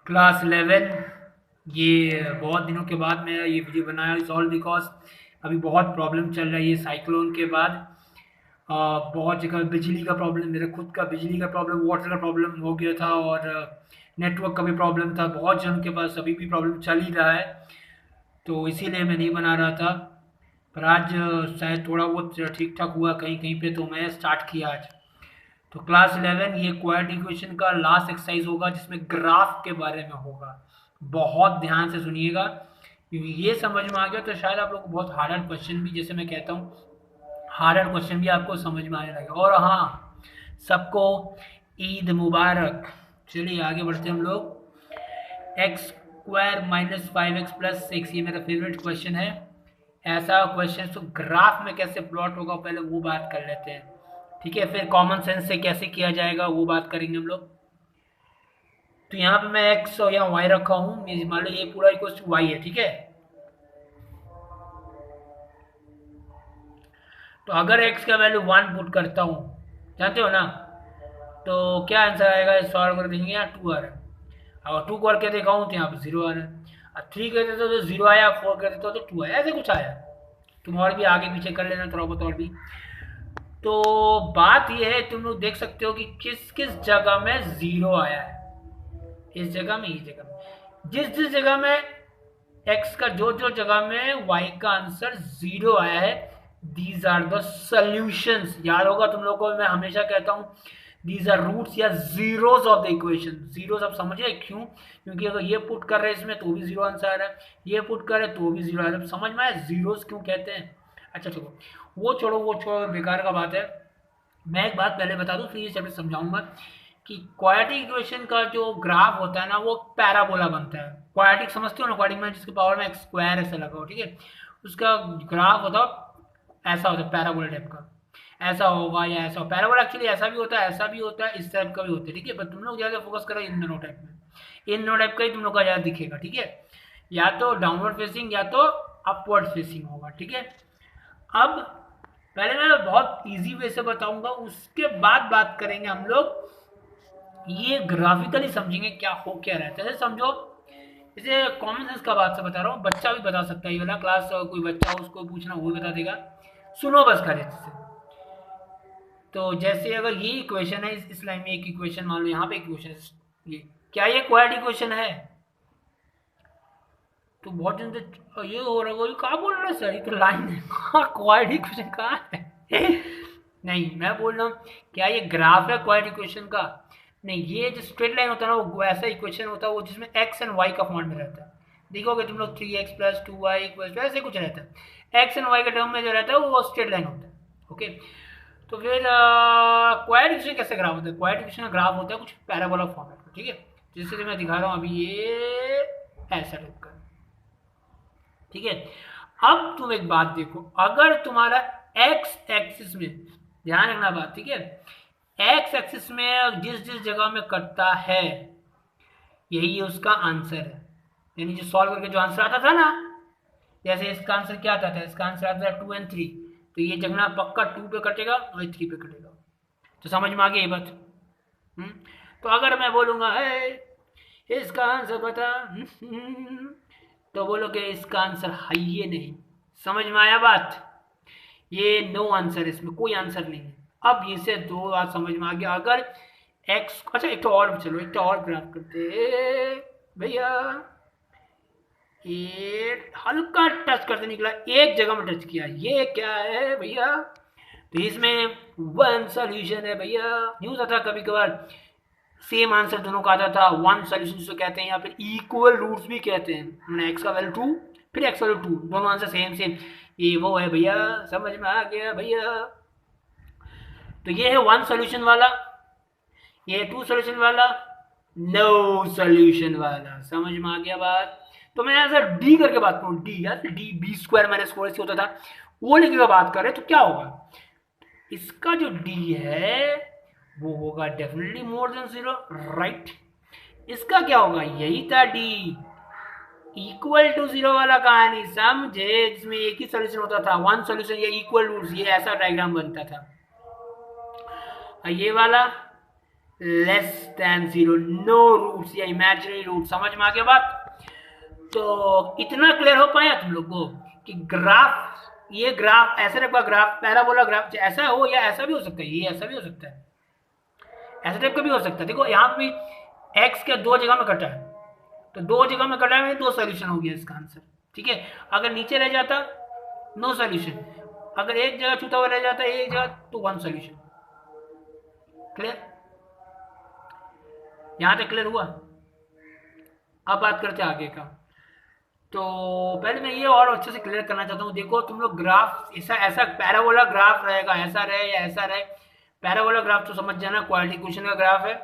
Class 11। ये बहुत दिनों के बाद मैं ये वीडियो बनाया इस ऑल बिकॉज अभी बहुत प्रॉब्लम चल रही है साइक्लोन के बाद। बहुत जगह बिजली का प्रॉब्लम, मेरे खुद का बिजली का प्रॉब्लम, वाटर का प्रॉब्लम हो गया था और नेटवर्क का भी प्रॉब्लम था। बहुत जनों के पास अभी भी प्रॉब्लम चल ही रहा है, तो इसीलिए मैं नहीं बना रहा था। पर आज शायद थोड़ा बहुत ठीक ठाक हुआ कहीं कहीं पे, तो मैं स्टार्ट किया आज। तो क्लास 11 ये क्वाड्रेटिक इक्वेशन का लास्ट एक्सरसाइज होगा जिसमें ग्राफ के बारे में होगा। बहुत ध्यान से सुनिएगा, क्योंकि ये समझ में आ गया तो शायद आप लोग को बहुत हार्ड क्वेश्चन भी, जैसे मैं कहता हूँ, हार्ड क्वेश्चन भी आपको समझ में आने लगेगा। और हाँ, सबको ईद मुबारक। चलिए आगे बढ़ते हैं हम लोग। एक्स स्क्वायर माइनस 5x+6, ये मेरा फेवरेट क्वेश्चन है। ऐसा क्वेश्चन तो ग्राफ में कैसे प्लॉट होगा पहले वो बात कर लेते हैं, ठीक है। फिर कॉमन सेंस से कैसे किया जाएगा वो बात करेंगे हम लोग। तो यहाँ पे मैं एक्स और यहाँ वाई रखा हूँ, मान लो ये पूरा इक्वल टू वाई है, ठीक है। तो अगर एक्स का वैल्यू 1 पुट करता हूँ, जानते हो ना, तो क्या आंसर आएगा, सॉल्व कर देंगे। यहाँ 2 आ रहा है, और 2 करके देखा हूँ तो यहाँ पे 0 आ रहा है। और 3 कर देते हो तो 0 आया, 4 कर देते हो तो 2 आया, ऐसे कुछ आया। तुम और भी आगे पीछे कर लेना थोड़ा बहुत और भी। तो बात यह है, तुम लोग देख सकते हो कि किस किस जगह में 0 आया है। इस जगह में, इस जगह में, जिस जिस जगह में एक्स का जो जो जगह में वाई का आंसर 0 आया है, दीज आर द सॉल्यूशंस। याद होगा तुम लोगों को, मैं हमेशा कहता हूं दीज आर रूट्स या zeros of the equation. Zero सब समझिए क्यों, क्योंकि अगर ये पुट कर रहे हैं इसमें तो भी 0 आंसर आ रहा है, ये पुट कर रहे तो भी 0 आ रहा है। समझ में आया जीरोस क्यों कहते हैं। अच्छा चलो, वो छोड़ो, बेकार का बात है। मैं एक बात पहले बता दूं, फिर ये चैप्टर समझाऊंगा कि क्वाड्रेटिक इक्वेशन का जो ग्राफ होता है ना, वो पैराबोला बनता है। क्वाड्रेटिक समझते हो ना, क्वाड्रेटिक में जिसके पावर में एक्स स्क्वायर ऐसा लगा हो, ठीक है। उसका ग्राफ होता ऐसा होता है, पैराबोला टाइप का। ऐसा होगा या ऐसा, पैराबोला एक्चुअली ऐसा भी होता है, ऐसा भी होता है, इस टाइप का भी होता है, ठीक है। पर तुम लोग ज़्यादा फोकस करो इन दोनों टाइप में, इन दोनों टाइप का ही तुम लोग का ज़्यादा दिखेगा, ठीक है। या तो डाउनवर्ड फेसिंग या तो अपवर्ड फेसिंग होगा, ठीक है। अब पहले मैं बहुत इजी वे से बताऊंगा, उसके बाद बात करेंगे हम लोग, ये ग्राफिकली समझेंगे क्या हो क्या रहा है। जैसे समझो, जैसे कॉमन सेंस का बात से बता रहा हूँ, बच्चा भी बता सकता है। ये वाला क्लास कोई बच्चा हो उसको पूछना वो भी बता देगा। सुनो बस खाली से। तो जैसे अगर ये इक्वेशन है, इस लाइन में एक इक्वेशन मान लो, यहाँ पे इक्वेशन है, ये क्या ये क्वाड्रेटिक इक्वेशन है। तो बहुत जन तो ये हो रहा है, कहाँ बोल रहा है सर, ये तो लाइन है, क्वाड्रेटिक इक्वेशन कहाँ है। नहीं, मैं बोल रहा हूँ क्या ये ग्राफ है क्वाड्रेटिक इक्वेशन का। नहीं, ये जो स्ट्रेट लाइन होता है ना, वो ऐसा इक्वेशन होता है वो जिसमें एक्स एंड वाई का फॉर्म में रहता है। देखोगे तुम लोग 3x+2y ऐसे कुछ रहता है। एक्स एंड वाई के टर्म में जो रहता है वो स्ट्रेट लाइन होता है, ओके। तो फिर क्वाड्रेटिक इक्वेशन कैसे ग्राफ होता है, क्वाड्रेटिक इक्वेशन का ग्राफ होता है कुछ पैराबोला फॉर्मेट में, ठीक है। जिससे मैं दिखा रहा हूँ अभी, ये ऐसा टाइप का, ठीक है। अब तुम एक बात देखो, अगर तुम्हारा एक्स एक्सिस में, ध्यान रखना बात, ठीक है, एक्स एक्सिस में जिस जिस जगह में कटता है यही उसका आंसर है। यानी जो सॉल्व करके जो आंसर आता था ना, जैसे इसका आंसर क्या आता था, इसका आंसर आता था 2 और 3, तो ये जगह पक्का 2 पे कटेगा और 3 पे कटेगा। तो समझ में आ गई ये बात। हम्म? तो अगर मैं बोलूंगा इसका आंसर बता, तो बोलोगे इसका आंसर है ये नहीं। समझ में आया बात, ये नो आंसर, इसमें कोई आंसर नहीं है। अब इसे दो बात समझ में आ गया। अगर एक्स, अच्छा एक तो और, चलो एक तो और ग्राफ करते भैया। ये हल्का टच करते निकला, एक जगह में टच किया, ये क्या है भैया। तो इसमें वन सॉल्यूशन है भैया। न्यूज आता कभी कभार सेम आंसर दोनों का आता था, वन सॉल्यूशन जिसको कहते हैं, या फिर इक्वल रूट्स भी कहते हैं। हमने एक्स का वैल्यू 2 फिर एक्स वैल्यू 2, दोनों आंसर सेम सेम, ये वो है भैया। समझ में आ गया भैया। तो ये है वन सॉल्यूशन वाला, ये है 2 सॉल्यूशन वाला, नो सॉल्यूशन वाला। समझ में आ गया बात। तो मैं ऐसा डी करके बात करूँ, डी यार, डी b² - 4ac होता था, वो लेके बात कर रहे तो क्या होगा, इसका जो डी है वो होगा डेफिनेटली मोर देन 0, राइट। इसका क्या होगा, यही था डी इक्वल टू 0 वाला कहानी, समझे, जिसमें एक ही सोल्यूशन होता था, वन सोल्यूशन या इक्वल रूट्स, ये ऐसा डायग्राम बनता था। और ये वाला लेस देन 0, नो रूट्स या इमेजिनरी रूट। समझ में आ गया बात? तो इतना क्लियर हो पाया तुम लोग को कि ग्राफ, ये ग्राफ ऐसे टाइप का ग्राफ, पैराबोला ग्राफ ऐसा हो या ऐसा भी हो सकता है, ये ऐसा भी हो सकता है, ऐसे टाइप का भी हो सकता है। देखो यहाँ पे भी एक्स के दो जगह में कटा है, तो दो जगह में कटा है, दो सोल्यूशन हो गया इसका आंसर। ठीक है, अगर नीचे रह जाता नो सोल्यूशन, अगर एक जगह छूटा हुआ रह जाता एक जगह तो वन सोल्यूशन। क्लियर? यहां तक क्लियर हुआ? अब बात करते हैं आगे का। तो पहले मैं ये और अच्छे से क्लियर करना चाहता हूँ। देखो तुम लोग ग्राफ ऐसा ऐसा पैराबोला ग्राफ रहेगा, ऐसा रहे या ऐसा रहे, पैराबोला ग्राफ तो समझ जाना क्वाड्रेटिक इक्वेशन का ग्राफ है,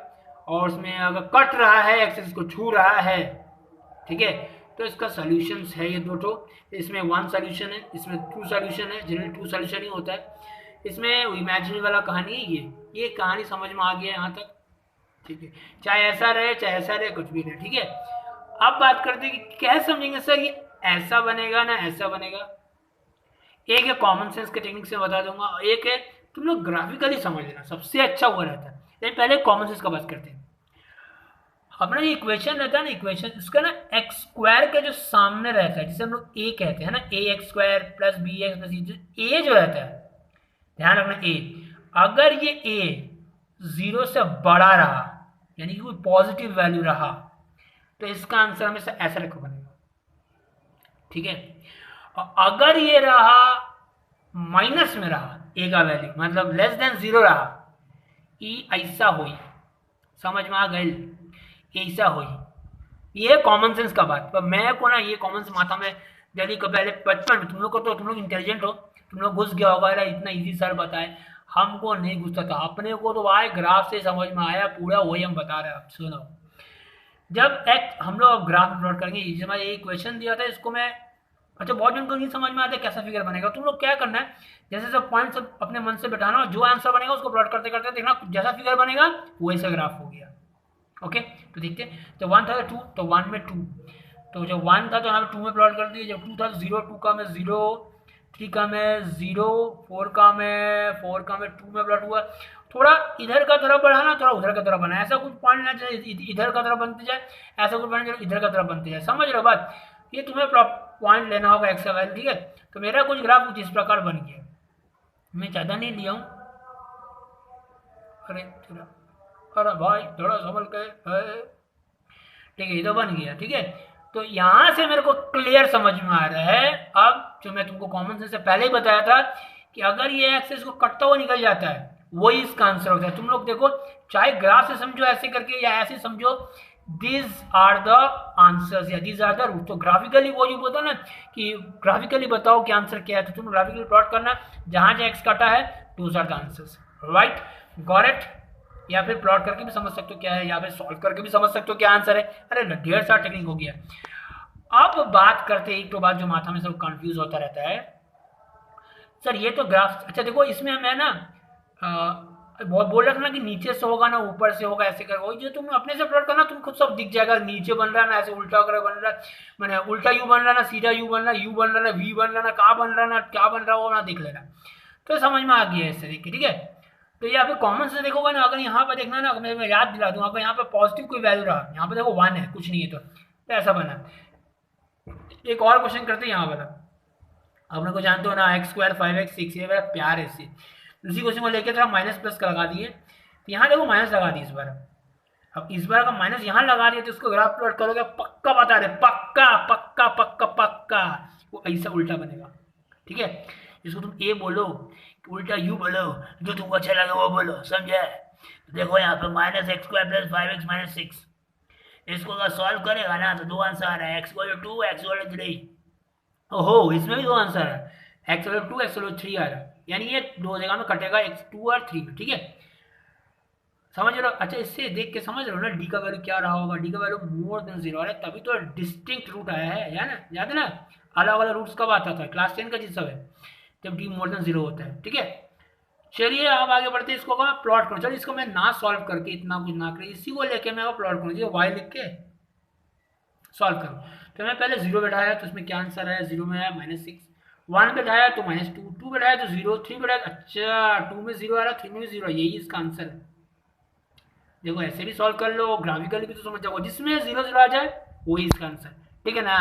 और उसमें अगर कट रहा है एक्सिस को छू रहा है, ठीक है, तो इसका सॉल्यूशंस है ये दो ठो। इसमें वन सॉल्यूशन है, इसमें टू सॉल्यूशन है, जनरली टू सॉल्यूशन ही होता है। इसमें इमेजिनरी वाला कहानी है ये कहानी समझ में आ गया यहाँ तक? ठीक है, चाहे ऐसा रहे चाहे ऐसा रहे, कुछ भी रहे। ठीक है, अब बात करते हैं कि कैसे समझेंगे सर ये ऐसा बनेगा ना ऐसा बनेगा। एक है कॉमन सेंस के टेक्निक से बता दूंगा, एक है तुम लोग ग्राफिकली समझ लेना, सबसे अच्छा वो रहता है। लेकिन पहले कॉमन सेंस का बात करते हैं। अपना ये इक्वेशन रहता है ना, इक्वेशन इसका ना एक्स स्क्वायर के जो सामने रहता है, जिसे हम लोग ए कहते हैं ना, A X square plus B X plus A जो रहता है, ध्यान रखना ए, अगर ये ए 0 से बड़ा रहा यानी कि कोई पॉजिटिव वैल्यू रहा तो इसका आंसर हमेशा ऐसा लिखो बनेगा। ठीक है, और अगर ये रहा माइनस में रहा ए का वैल्यू, मतलब लेस देन 0 रहा, ई ऐसा हुई। समझ में आ गई? ऐसा हुई। ये कॉमन सेंस का बात, पर मैं को ना ये कॉमन सेंस माथा में दिल्ली को पहले बचपन में, तुम लोग को तो तुम लोग इंटेलिजेंट हो, तुम लोग घुस गया होगा यार इतना इजी सर बताए, हमको नहीं घुसता था। अपने को तो भाई ग्राफ से समझ में आया पूरा, वही हम बता रहे हैं। अब सुनो, जब एक हम लोग ग्राफ प्लॉट करेंगे, जैसे हमारे एक क्वेश्चन दिया था, इसको मैं, अच्छा बहुत जन को नहीं समझ में आता कैसा फिगर बनेगा। तुम लोग क्या करना है, जैसे सब पॉइंट सब अपने मन से बैठाना, जो आंसर बनेगा उसको प्लॉट करते करते देखना, जैसा फिगर बनेगा वैसा ग्राफ हो गया। ओके, तो देखते हैं। तो 1 था 2, तो 1 में 2, तो जब 1 था तो यहाँ पे 2 में प्लॉट कर दिए, जब 2 था तो 0, 2 का में 0, 3 का में 0, 4 का में 2 में प्लॉट हुआ। थोड़ा इधर का तरफ बढ़ाना, थोड़ा उधर का तरफ बनाना, ऐसा कुछ पॉइंट ना जाए इधर का तरफ बनते जाए, ऐसा कुछ पॉइंट इधर का तरफ बनते जाए। समझ रहे हो बात? ये तुम्हें पॉइंट लेना होगा एक्स का वैल्यू। ठीक है, तो मेरा कुछ ग्राफ कुछ इस प्रकार बन गया, मैं ज़्यादा नहीं लिया हूँ। अरे थोड़ा, अरे भाई थोड़ा संभल के, ठीक है, ये तो बन गया। ठीक है, तो यहां से मेरे को क्लियर समझ में आ रहा है अब, जो मैं तुमको कॉमन सेंस से पहले ही बताया था कि अगर ये एक्सेस को कटता हुआ निकल जाता है वही इसका आंसर होता है। तुम लोग देखो, चाहे ग्राफ से समझो ऐसे करके या ऐसे समझो, दिस आर द आंसर्स या दिस आर द रूट। तो ग्राफिकली वो जो बोलता ना कि ग्राफिकली बताओ कि आंसर क्या है, तो तुम ग्राफिकली प्लॉट करना, जहां जहां एक्स कटा है those are the answers. Right, got it? या फिर प्लॉट करके भी समझ सकते हो क्या है, या फिर सॉल्व करके भी समझ सकते हो क्या आंसर है। अरे ढेर सारा टेक्निक हो गया। अब बात करते हैं एक तो बात जो माथा में सब कंफ्यूज होता रहता है, सर ये तो ग्राफ, अच्छा देखो इसमें मैं ना बहुत बोल रहा था ना कि नीचे से होगा ना ऊपर से होगा, ऐसे कर, वही जो तुम अपने से प्लॉट करना तुम खुद सब दिख जाएगा, नीचे बन रहा है ना ऐसे उल्टा कर बन रहा है, मैंने उल्टा यू बन रहा ना, सीधा यू बन रहा, यू बन रहा ना, वी बन रहा ना, कहाँ बन रहा ना, क्या बन रहा हो ना, देख लेना तो समझ में आ गया इस तरीके। ठीक है, तो यहाँ पे कॉमन से देखोगे ना, अगर यहाँ पे देखना ना, मैं याद दिला दूँ अगर यहाँ पे पॉजिटिव कोई वैल्यू रहा, यहाँ पे देखो 1 है, कुछ नहीं है, तो ऐसा बना। एक और क्वेश्चन करते हैं यहाँ वाला, अपने को जानते हो ना, एक्स स्क्वायर 5x 6, ये मेरा प्यार है इससे। उसी क्वेश्चन को लेकर थोड़ा माइनस प्लस का लगा दिए, तो यहाँ देखो माइनस लगा दी इस बार। अब इस बार का माइनस यहाँ लगा दिया तो उसको ग्राफ प्लॉट करोगे, पक्का बता रहे, पक्का पक्का पक्का पक्का वो ऐसा उल्टा बनेगा। ठीक है, इसको तुम ए बोलो, उल्टा यू बोलो, जो तुमको अच्छा लगे वो बोलो, समझे? देखो यहाँ पे minus x square plus 5x minus 6, इसको अगर सॉल्व करेगा ना तो दो आंसर आ रहा है, एक्स वाले 2, एक्स वाले 3। ओहो, इसमें भी दो आंसर है, एक्स वाले 2, एक्स वाले 3 आ रहा है, यानी ये दो जगह में कटेगा, एक्स 2 और 3 में। ठीक है, समझ रहे हो? अच्छा, इससे देख के समझ रहे हो ना डी का वैल्यू क्या रहा होगा, डी का वैल्यू मोर देन 0 आ रहा है, तभी तो डिस्टिंक्ट रूट आया है, या ना, याद है ना? अलग अलग रूट्स कब आता था, क्लास 10 का चीज सब है, जब डी मोर देन 0 होता है। ठीक है, चलिए आप आगे बढ़ते हैं, इसको प्लॉट करो। चलिए इसको मैं ना सॉल्व करके, इतना कुछ ना करें, इसी को लेके मैं प्लॉट करूँ, वाई लिख के सॉल्व करो। तो मैं पहले 0 बैठाया तो उसमें क्या आंसर आया, 0 में आया -6, 1 बैठाया तो -2, 2 बैठाया तो 0, 3 बैठाया, अच्छा 2 में 0 आ रहा, 3 में भी 0, यही इसका आंसर है। देखो ऐसे भी सॉल्व कर लो, ग्राफिकली भी तो समझ जाओ, जिसमें 0 0 आ जाए वही इसका आंसर, ठीक है ना।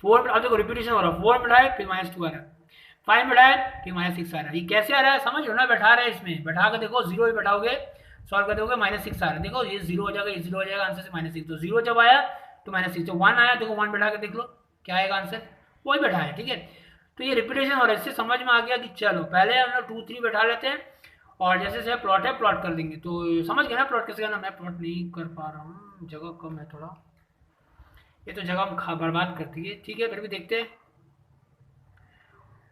4, अब देखो रिपीटेशन हो रहा है, 4 में है फिर -2 आ रहा है, 5 में है फिर -6 आ रहा है, ये कैसे आ रहा है समझ लो ना, बैठा रहे हैं इसमें, बैठा कर देखो, 0 भी बैठाओगे सॉल्व कर दोगे, -6 आ रहा है, देखो ये 0 हो जाएगा, ये 0 हो जाएगा, आंसर से -6, तो 0 जब आया तो -6, तो 1 आया, देखो 1 बैठा के देख लो क्या आएगा आंसर, वही बैठा है, ठीक है। तो ये रिपीटेशन हो रहा है, इससे समझ में आ गया कि चलो पहले हम लोग 2 3 बैठा लेते हैं, और जैसे जैसे प्लॉट है प्लॉट कर देंगे, तो समझ गए ना प्लॉट कैसे करना। मैं प्लॉट नहीं कर पा रहा हूँ, जगह कम है थोड़ा, ये तो जगह बर्बाद करती है, ठीक है फिर भी देखते हैं,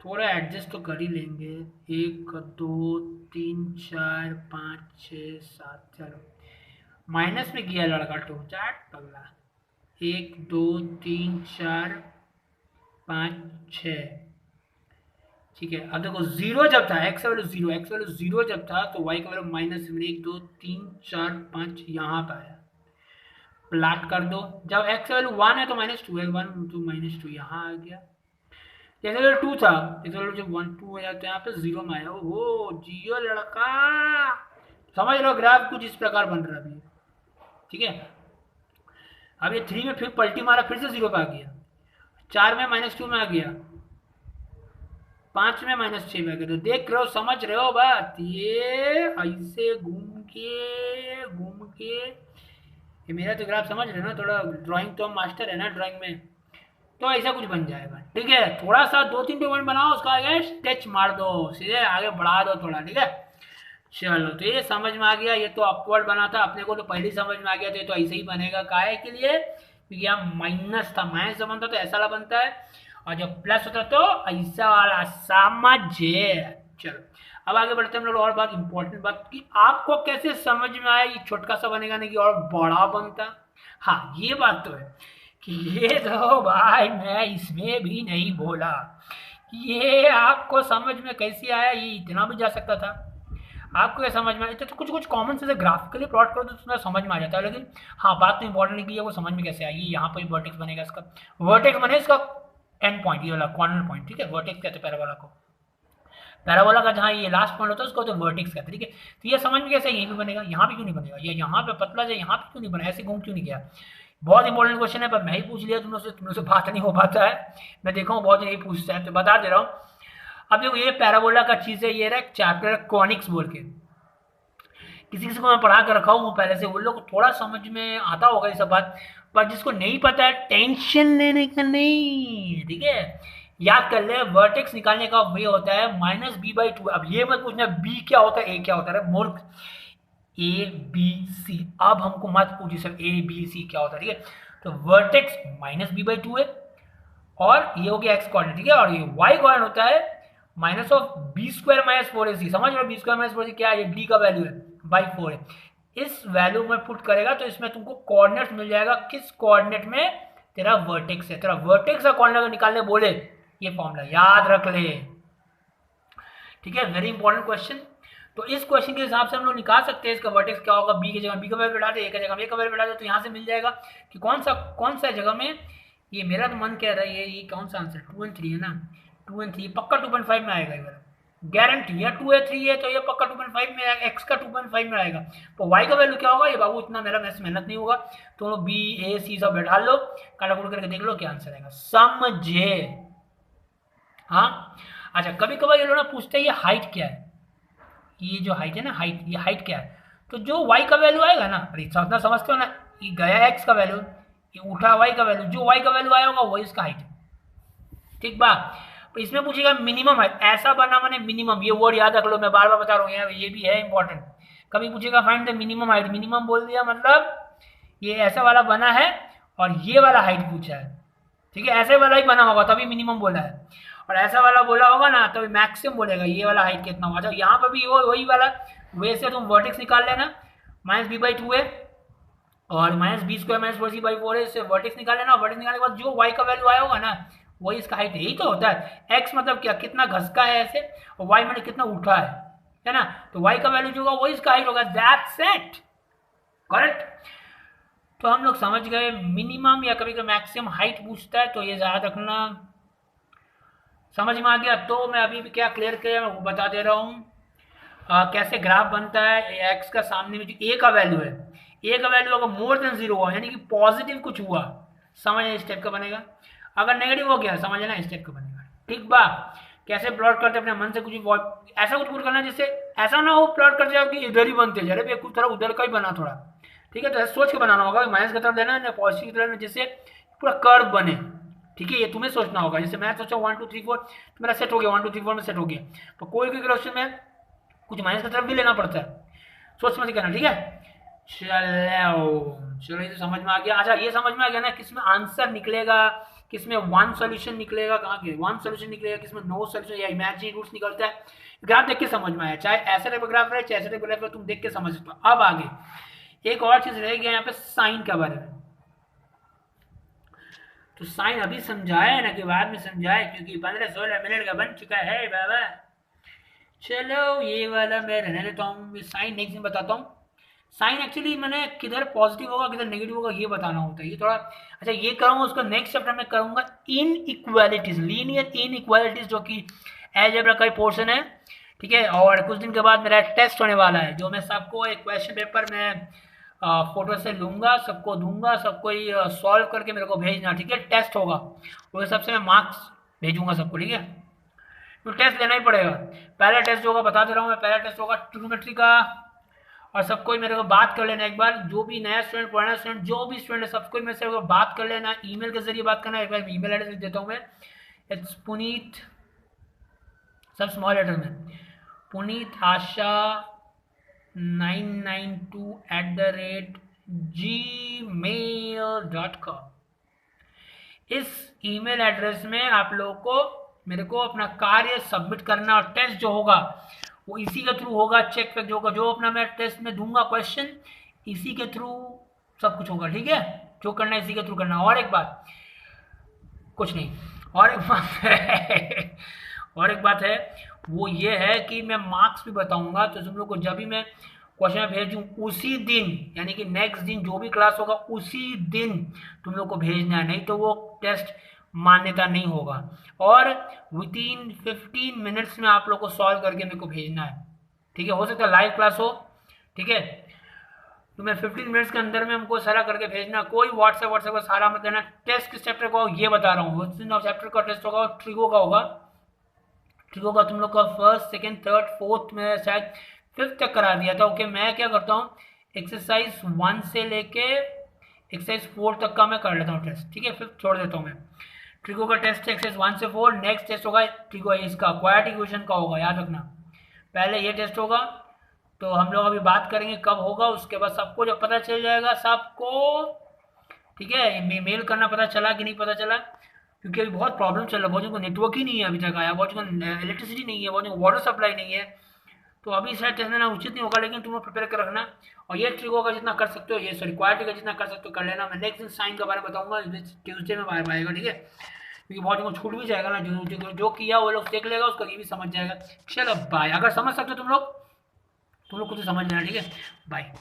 थोड़ा एडजस्ट तो कर ही लेंगे। 1 2 3 4 5 6 7, चलो माइनस में किया लड़का तो चाट पगला, 1 2 3 4 5 6, ठीक है। अब देखो 0 जब था, एक्स वैल्यू 0, एक्स वैल्यू 0 जब था, तो वाई का वैल्यू -1 2 3 4 5 यहाँ पर आया, प्लाट कर दो, जब एक्स वैल्यू 1 है तो -2 है, 1 तो -2 यहाँ आ गया, जैसे अगर 2 था, जैसे अगर जब 1 2 हो जाता है यहाँ पे 0 में आया, ओहो जियो लड़का, समझ लो ग्राफ कुछ इस प्रकार बन रहा है अभी, ठीक है। अब ये 3 में फिर पलटी मारा, फिर से 0 पे आ गया, 4 में -2 में आ गया, 5 में -6 में आ गया, तो देख रहे हो समझ रहे हो बात, ये ऐसे घूम के ये मेरा तो ग्राफ समझ रहे हो ना, थोड़ा ड्राइंग तो हम मास्टर है ना ड्राइंग में, तो ऐसा कुछ बन जाएगा, ठीक है। थोड़ा सा 2 3 पॉइंट बनाओ, उसका आगे स्केच मार दो, सीधे आगे बढ़ा दो थोड़ा, ठीक है। चलो तो ये समझ में आ गया, ये तो अपवर्ड बना था अपने को, तो पहले ही समझ में आ गया, तो ये तो ऐसे ही बनेगा, काहे के लिए, क्योंकि यहाँ माइनस था, माइनस जब बनता तो ऐसा वाला बनता है, और जब प्लस होता तो ऐसा वाला, समझे। चलो अब आगे बढ़ते हैं हम लोग, और बात इंपॉर्टेंट बात कि आपको कैसे समझ में आया ये छोटका सा बनेगा नहीं कि और बड़ा बनता। हाँ ये बात तो है कि ये तो भाई मैं इसमें भी नहीं बोला, ये आपको समझ में कैसे आया, ये इतना भी जा सकता था, आपको क्या समझ में आया, तो कुछ कुछ कॉमन से ग्राफिकली प्लॉट करो तो तुम्हें समझ में आ जाता है, लेकिन हाँ बात तो इंपॉर्टेंट है कि ये वो समझ में कैसे आई, यहाँ पर वर्टेक्स बनेगा, इसका वर्टेक्स बने इसका एंड पॉइंट, ये वाला कॉर्नर पॉइंट, ठीक है, वर्टेक्स कहते हैं पैराबोला को, पैराबोला का जहाँ ये लास्ट पॉइंट होता है उसको तो वर्टेक्स कहते हैं, ठीक है। तो ये समझ में कैसे यहीं पे बनेगा, यहाँ पे क्यों नहीं बनेगा, ये यहाँ पे पतला है, यहाँ पे क्यों नहीं बना, ऐसे घूम क्यों नहीं गया, बहुत इंपॉर्टेंट क्वेश्चन है, पर मैं ही पूछ लिया तुमसे बात नहीं हो पाता है, मैं देखा हूँ बहुत नहीं पूछता है, तो बता दे रहा हूँ। अब देखो ये पैराबोला का चीज़ है, ये रहा चैप्टर कॉनिक्स बोल के, किसी किसी को मैं पढ़ा कर रखा हूँ पहले से, वो लोग थोड़ा समझ में आता होगा ये सब बात, पर जिसको नहीं पता है टेंशन लेने का नहीं, ठीक है, याद कर ले, वर्टेक्स निकालने का वे होता है -b/2। अब ये मत पूछना b क्या होता है, a क्या होता है, मूर्ख, ABC, अब हमको मत पूछिए सर ABC क्या होता है, ठीक है। तो वर्टेक्स -b/2 है, और ये हो गया x कोऑर्डिनेट, ठीक है, और ये y कोऑर्डिनेट होता है -b² - 4ac, समझ लो b² - 4ac क्या है, ये d का वैल्यू है बाई 4 है, इस वैल्यू में पुट करेगा तो इसमें तुमको कोऑर्डिनेट मिल जाएगा, किस कोऑर्डिनेट में तेरा वर्टेक्स है, तेरा वर्टेक्स का कोऑर्डिनेट निकालने बोले ये फॉर्मूला याद रख ले, ठीक है, वेरी इंपॉर्टेंट क्वेश्चन। तो इस क्वेश्चन के हिसाब से हम लोग निकाल सकते हैं इसका वर्टेक्स क्या होगा, बी की जगह बी का वैल्यू बैठा दे, ए की जगह ए का वैल्यू बैठा दे, तो यहाँ से मिल जाएगा कि कौन सा जगह में, ये मेरा तो मन कह रहा है ये कौन सा आंसर 2 और 3 है ना, 2 और 3 पक्का 2.5 में आएगा इधर, गारंटी है, 2 है 3 है तो ये पक्का 2.5 में आएगा, एक्स का 2.5 में आएगा, तो वाई का वैल्यू क्या होगा, ये बाबू इतना मेरा मेहनत नहीं होगा, तो बी ए सी सब बैठा लो, काटा कुट करके देख लो क्या आंसर आएगा, समझे। हाँ अच्छा, कभी कभार ये लोग ना पूछते हैं ये हाइट क्या है, ये जो हाइट है ना, हाइट, ये हाइट क्या है, तो जो y का वैल्यू आएगा ना, अरे इतना समझते हो ना, ये गया x का वैल्यू, ये उठा y का वैल्यू, जो y का वैल्यू आया होगा वही इसका हाइट है, ठीक बा। तो इसमें पूछेगा मिनिमम हाइट, ऐसा बना मैंने मिनिमम, ये वर्ड याद रख लो, मैं बार बार बता रहा हूँ, ये भी है इंपॉर्टेंट, कभी पूछेगा find the minimum height, minimum बोल दिया मतलब ये ऐसा वाला बना है और ये वाला हाइट पूछा है, ठीक है, ऐसे वाला ही बना होगा तभी मिनिमम बोला है, और ऐसा वाला बोला होगा ना तो मैक्सिमम बोलेगा ये वाला हाइट कितना होगा। यहाँ पर भी वही वाला वैसे तुम वर्टेक्स निकाल लेना, -b/2 है और -b² - 4c/4 है, इससे वर्टेक्स निकाल लेना, वर्टेक्स निकालने के बाद जो y का वैल्यू आया होगा ना वही इसका हाइट है, यही तो होता है, x मतलब क्या, कितना घसका है ऐसे, और y मतलब कितना उठा है ना, तो y का वैल्यू जो होगा वही इसका हाइट होगा, दैट्स इट, करेक्ट। तो हम लोग समझ गए मिनिमम या कभी कभी मैक्सिमम हाइट पूछता है तो ये याद रखना, समझ में आ गया। तो मैं अभी भी क्या क्लियर किया मैं बता दे रहा हूँ, कैसे ग्राफ बनता है, एक्स का सामने में जो ए का वैल्यू है, ए का वैल्यू अगर मोर देन 0 हुआ यानी कि पॉजिटिव कुछ हुआ, समझ इस टाइप का बनेगा। अगर नेगेटिव हो गया समझ लेना इस टाइप का बनेगा। ठीक बा, कैसे प्लॉट करते अपने मन से कुछ ऐसा कुछ करना जिससे ऐसा ना हो प्लॉट करते जाओ कि इधर ही बनते जा रहे, कुछ थोड़ा उधर का ही बना थोड़ा। ठीक है, तो सोच के बनाना होगा, माइनस की तरफ लेना है पॉजिटिव की तरफ, जिससे पूरा कर्व बने। ठीक है, ये तुम्हें सोचना होगा। जैसे मैं सोचा 1 2 3 4 तो मेरा सेट हो गया, 1 2 3 4 में सेट हो गया। तो कोई भी क्वेश्चन में कुछ माइनस की तरफ भी लेना पड़ता है, सोच समझ के करना। ठीक है, चलो ये तो समझ में आ गया। अच्छा, ये समझ में आ गया ना किसमें आंसर निकलेगा, किसमें वन सॉल्यूशन निकलेगा, कहाँ के वन सॉल्यूशन निकलेगा, किसमें नो सॉल्यूशन या इमेजिनरी रूट्स निकलता है। ग्राफ देख के समझ में आया, चाहे ऐसा टाइप का ग्राफ रहे चाहे ऐसा टाइप का ग्राफ रहे, तुम देख के समझ सकते हो। अब आगे एक और चीज रह गया यहाँ पे साइन के बारे में। तो साइन अभी समझाया ना कि बाद में समझाया, क्योंकि 15-16 मिनट का बन चुका है बाबा। चलो ये वाला मैं रहने देता हूँ, साइन नेक्स्ट में बताता हूँ। साइन एक्चुअली मैंने किधर पॉजिटिव होगा किधर नेगेटिव होगा ये बताना होता है, ये थोड़ा अच्छा ये करूँगा, उसका नेक्स्ट चैप्टर में करूँगा इन इक्वालिटीज, लीनियर इन इक्वालिटीज, जो कि अलजेब्रा का पोर्शन है। ठीक है, और कुछ दिन के बाद मेरा टेस्ट होने वाला है, जो मैं सबको एक क्वेश्चन पेपर में फोटो से लूँगा, सबको दूंगा, सबको सॉल्व करके मेरे को भेजना। ठीक है, टेस्ट होगा, वो हिसाब से मैं मार्क्स भेजूंगा सबको। ठीक है, तो टेस्ट लेना ही पड़ेगा। पहला टेस्ट होगा, बता दे रहा हूँ मैं, पहला टेस्ट होगा ट्रिग्नोमेट्री का। और सबको मेरे को बात कर लेना एक बार, जो भी नया स्टूडेंट पुराना स्टूडेंट जो भी स्टूडेंट है सबको मेरे से बात कर लेना, ईमेल के जरिए बात करना। एक बार ईमेल एड्रेस लिख देता हूँ मैं, इट्स पुनीत, सब स्मॉल लेटर में, पुनीत आशा 992@gmail.com। इस ईमेल एड्रेस में आप लोगों को मेरे को अपना कार्य सबमिट करना, और टेस्ट जो होगा वो इसी के थ्रू होगा। चेक पे जो होगा, जो अपना मैं टेस्ट में दूंगा क्वेश्चन, इसी के थ्रू सब कुछ होगा। ठीक है, जो करना है इसी के थ्रू करना। और एक बात, कुछ नहीं, और एक बात है और एक बात है, वो ये है कि मैं मार्क्स भी बताऊंगा। तो तुम लोग को जब भी मैं क्वेश्चन भेजूँ उसी दिन, यानी कि नेक्स्ट दिन जो भी क्लास होगा उसी दिन तुम लोग को भेजना है, नहीं तो वो टेस्ट मान्यता नहीं होगा। और विदिन 15 मिनट्स में आप लोग को सॉल्व करके मेरे को भेजना है। ठीक है, हो सकता है लाइव क्लास हो। ठीक है, तो मैं 15 मिनट्स के अंदर में हमको सारा करके भेजना, कोई व्हाट्सएप का सारा मत देना। टेस्ट किस चैप्टर का ये बता रहा हूँ, उस दिन चैप्टर का टेस्ट होगा, ट्रिगो का होगा। ट्रिगो का तुम लोग का फर्स्ट सेकेंड थर्ड फोर्थ में शायद 5th तक करा दिया था। ओके, मैं क्या करता हूँ, एक्सरसाइज 1 से लेके एक्सरसाइज 4 तक का मैं कर लेता हूँ टेस्ट। ठीक है, 5th छोड़ देता हूँ मैं। ट्रिगो का टेस्ट है एक्सरसाइज 1 से 4। नेक्स्ट टेस्ट होगा ट्रिगो इसका क्वाड्रेटिक इक्वेशन का होगा, याद रखना। पहले ये टेस्ट होगा, तो हम लोग अभी बात करेंगे कब होगा, उसके बाद सबको जब पता चल जाएगा सबको। ठीक है, मेल करना पता चला कि नहीं पता चला, क्योंकि अभी बहुत प्रॉब्लम चल रहा है, बहुत को नेटवर्क ही नहीं है अभी तक आया, बहुत को इलेक्ट्रिसिटी नहीं है, बहुत को वाटर सप्लाई नहीं है। तो अभी शायद टेस्ट लेना उचित नहीं होगा, लेकिन तुम लोग प्रिपेयर कर रखना। और ये ट्रिगो का जितना कर सकते हो, ये सॉरी क्वाड्रेटिक का जितना कर सकते हो कर लेना। मैं नेक्स्ट दिन साइन के बारे में बताऊंगा, ट्यूजडे में बाहर आएगा। ठीक है, क्योंकि बहुत को छूट भी जाएगा ना, जो किया वो लोग देख लेगा, उसका ये भी समझ जाएगा। चलो बाय, अगर समझ सकते हो तुम लोग खुद ही समझ लेना। ठीक है, बाय।